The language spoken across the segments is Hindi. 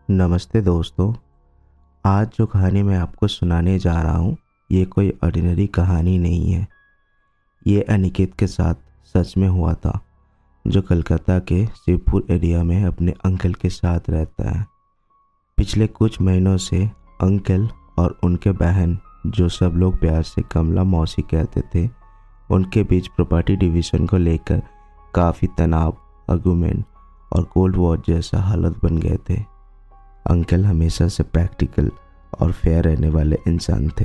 नमस्ते दोस्तों। आज जो कहानी मैं आपको सुनाने जा रहा हूँ ये कोई ऑर्डिनरी कहानी नहीं है। ये अनिकेत के साथ सच में हुआ था, जो कलकत्ता के शिवपुर एरिया में अपने अंकल के साथ रहता है। पिछले कुछ महीनों से अंकल और उनके बहन, जो सब लोग प्यार से कमला मौसी कहते थे, उनके बीच प्रॉपर्टी डिवीज़न को लेकर काफ़ी तनाव, आर्गुमेंट और कोल्ड वॉर जैसा हालत बन गए थे। अंकल हमेशा से प्रैक्टिकल और फेयर रहने वाले इंसान थे,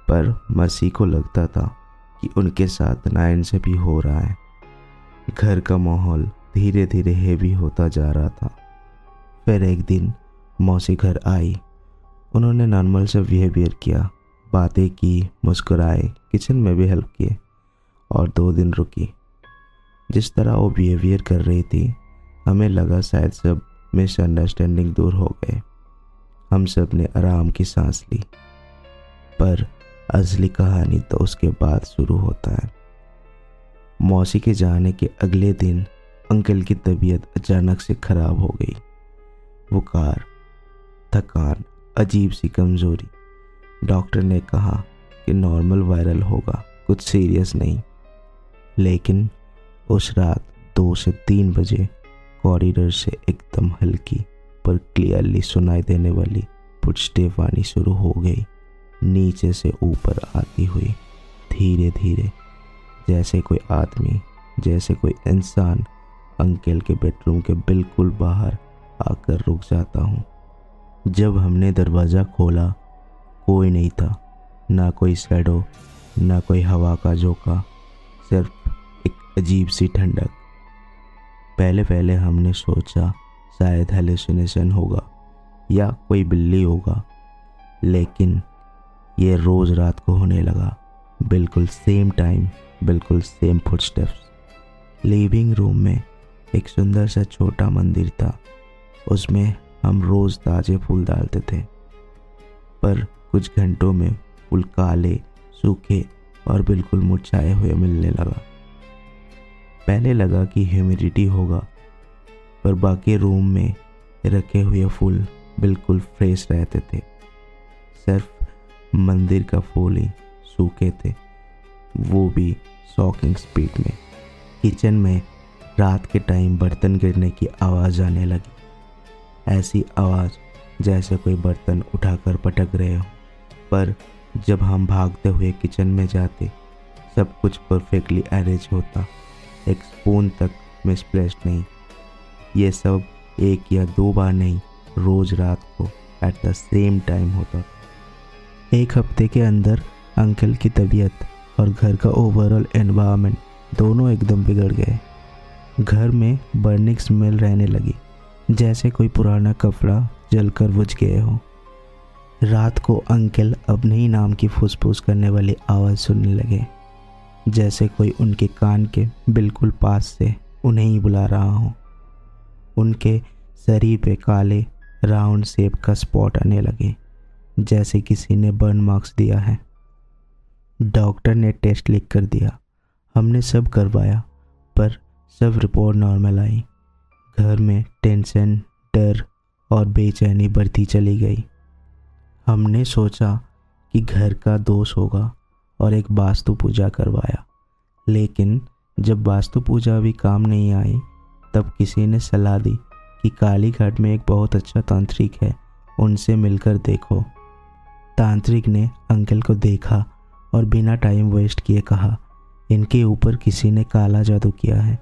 पर मसी को लगता था कि उनके साथ नाइंसाफ़ी हो रहा है। घर का माहौल धीरे धीरे हेवी होता जा रहा था। फिर एक दिन मौसी घर आई। उन्होंने नॉर्मल से बिहेवियर किया, बातें की, मुस्कुराए, किचन में भी हेल्प किए और 2 दिन रुकी। जिस तरह वो बिहेवियर कर रही थी, हमें लगा शायद सब मिसअंडरस्टैंडिंग दूर हो गए। हम सब ने आराम की सांस ली। पर असली कहानी तो उसके बाद शुरू होता है। मौसी के जाने के अगले दिन अंकल की तबीयत अचानक से खराब हो गई। बुखार, थकान, अजीब सी कमज़ोरी। डॉक्टर ने कहा कि नॉर्मल वायरल होगा, कुछ सीरियस नहीं। लेकिन उस रात 2 से 3 बजे कॉरिडोर से एकदम हल्की पर क्लियरली सुनाई देने वाली फुटस्टेप आनी शुरू हो गई, नीचे से ऊपर आती हुई, धीरे धीरे, जैसे कोई आदमी, जैसे कोई इंसान अंकल के बेडरूम के बिल्कुल बाहर आकर रुक जाता हूँ। जब हमने दरवाज़ा खोला, कोई नहीं था, ना कोई शैडो, ना कोई हवा का झोंका, सिर्फ एक अजीब सी ठंडक। पहले हमने सोचा शायद हेलुसिनेशन होगा या कोई बिल्ली होगा, लेकिन ये रोज़ रात को होने लगा। बिल्कुल सेम टाइम, बिल्कुल सेम फुटस्टेप्स। लिविंग रूम में एक सुंदर सा छोटा मंदिर था। उसमें हम रोज़ ताज़े फूल डालते थे, पर कुछ घंटों में फूल काले, सूखे और बिल्कुल मुरझाए हुए मिलने लगा। पहले लगा कि ह्यूमिडिटी होगा, पर बाकी रूम में रखे हुए फूल बिल्कुल फ्रेश रहते थे। सिर्फ मंदिर का फूल ही सूखे थे, वो भी शॉकिंग स्पीड में। किचन में रात के टाइम बर्तन गिरने की आवाज़ आने लगी। ऐसी आवाज़ जैसे कोई बर्तन उठाकर पटक रहे हो। पर जब हम भागते हुए किचन में जाते, सब कुछ परफेक्टली अरेंज होता, एक स्पून तक मिसप्लेस्ड नहीं। ये सब 1 या 2 बार नहीं, रोज़ रात को एट द सेम टाइम होता। 1 हफ्ते के अंदर अंकल की तबीयत और घर का ओवरऑल एनवायरनमेंट दोनों एकदम बिगड़ गए। घर में बर्निंग स्मेल रहने लगी, जैसे कोई पुराना कपड़ा जलकर बुझ गए हो। रात को अंकल अपने ही नाम की फुसफुस करने वाली आवाज़ सुनने लगे, जैसे कोई उनके कान के बिल्कुल पास से उन्हें ही बुला रहा हो। उनके शरीर पे काले राउंड शेप का स्पॉट आने लगे, जैसे किसी ने बर्न मार्क्स दिया है। डॉक्टर ने टेस्ट लिख कर दिया, हमने सब करवाया, पर सब रिपोर्ट नॉर्मल आई। घर में टेंशन, डर और बेचैनी बढ़ती चली गई। हमने सोचा कि घर का दोष होगा और एक वास्तु पूजा करवाया, लेकिन जब वास्तु पूजा भी काम नहीं आई, तब किसी ने सलाह दी कि कालीघाट में एक बहुत अच्छा तांत्रिक है, उनसे मिलकर देखो। तांत्रिक ने अंकल को देखा और बिना टाइम वेस्ट किए कहा, इनके ऊपर किसी ने काला जादू किया है,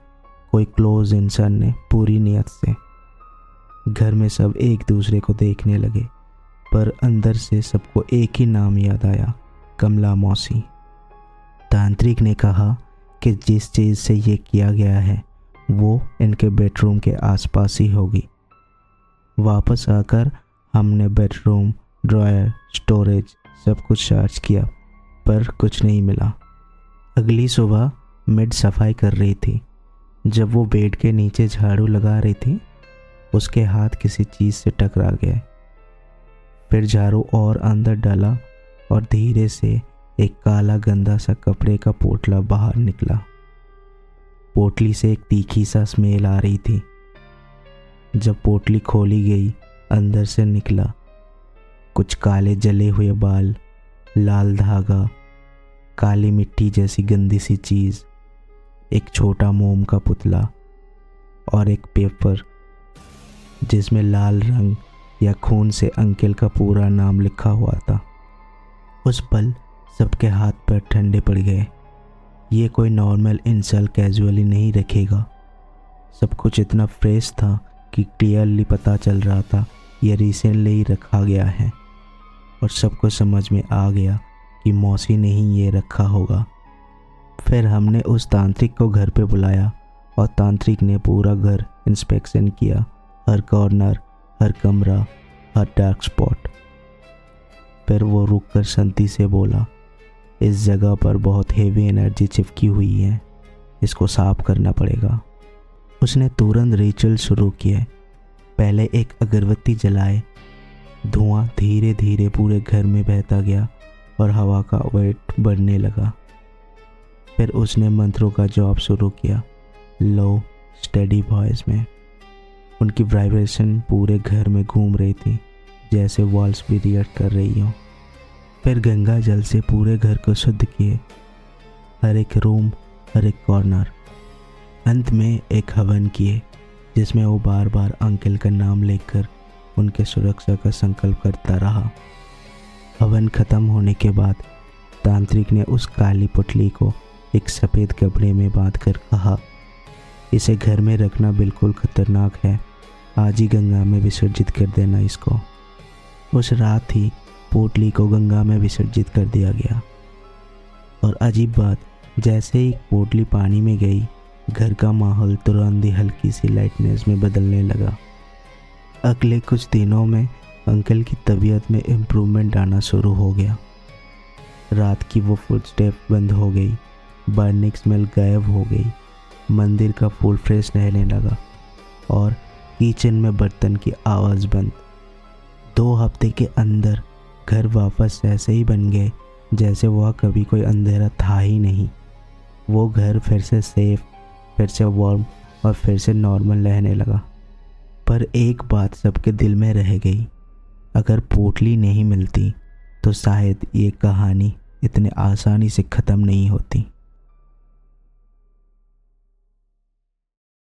कोई क्लोज इंसान ने, पूरी नियत से। घर में सब एक दूसरे को देखने लगे, पर अंदर से सबको एक ही नाम याद आया, कमला मौसी। तांत्रिक ने कहा कि जिस चीज़ से ये किया गया है वो इनके बेडरूम के आसपास ही होगी। वापस आकर हमने बेडरूम, ड्रॉयर, स्टोरेज सब कुछ सर्च किया, पर कुछ नहीं मिला। अगली सुबह मिड सफाई कर रही थी। जब वो बेड के नीचे झाड़ू लगा रही थी, उसके हाथ किसी चीज़ से टकरा गए। फिर झाड़ू और अंदर डाला और धीरे से एक काला गंदा सा कपड़े का पोटला बाहर निकला। पोटली से एक तीखी सा स्मेल आ रही थी। जब पोटली खोली गई अंदर से निकला। कुछ काले जले हुए बाल, लाल धागा, काली मिट्टी जैसी गंदी सी चीज़, एक छोटा मोम का पुतला और एक पेपर जिसमें लाल रंग या खून से अंकल का पूरा नाम लिखा हुआ था। उस पल सबके हाथ पैर ठंडे पड़ गए। ये कोई नॉर्मल इंसान कैजुअली नहीं रखेगा। सब कुछ इतना फ्रेश था कि क्लियरली पता चल रहा था ये रिसेंटली ही रखा गया है। और सबको समझ में आ गया कि मौसी ने ही ये रखा होगा। फिर हमने उस तांत्रिक को घर पे बुलाया और तांत्रिक ने पूरा घर इंस्पेक्शन किया, हर कॉर्नर, हर कमरा, हर डार्क स्पॉट। फिर वो रुककर शांति से बोला, इस जगह पर बहुत हेवी एनर्जी चिपकी हुई है, इसको साफ करना पड़ेगा। उसने तुरंत रिचुअल शुरू किए। पहले एक अगरबत्ती जलाए, धुआं धीरे धीरे पूरे घर में बहता गया और हवा का वेट बढ़ने लगा। फिर उसने मंत्रों का जॉब शुरू किया, लो स्टेडी वॉइस में। उनकी वाइब्रेशन पूरे घर में घूम रही थी, जैसे वॉल्स भी रिएक्ट कर रही हो। फिर गंगा जल से पूरे घर को शुद्ध किए, हर एक रूम, हर एक कॉर्नर। अंत में एक हवन किए जिसमें वो बार बार अंकल का नाम लेकर उनके सुरक्षा का संकल्प करता रहा। हवन खत्म होने के बाद तांत्रिक ने उस काली पुतली को एक सफ़ेद कपड़े में बांधकर कहा, इसे घर में रखना बिल्कुल खतरनाक है, आज ही गंगा में विसर्जित कर देना इसको। उस रात ही पोटली को गंगा में विसर्जित कर दिया गया। और अजीब बात, जैसे ही पोटली पानी में गई, घर का माहौल तुरंत ही हल्की सी लाइटनेस में बदलने लगा। अगले कुछ दिनों में अंकल की तबीयत में इम्प्रूवमेंट आना शुरू हो गया। रात की वो फुटस्टेप बंद हो गई, बर्निंग स्मेल गायब हो गई, मंदिर का फूल फ्रेश रहने लगा और किचन में बर्तन की आवाज़ बंद। 2 हफ्ते के अंदर घर वापस ऐसे ही बन गए जैसे वह कभी कोई अंधेरा था ही नहीं। वो घर फिर से सेफ, फिर से वार्म और फिर से नॉर्मल रहने लगा। पर एक बात सबके दिल में रह गई, अगर पोटली नहीं मिलती तो शायद ये कहानी इतने आसानी से ख़त्म नहीं होती।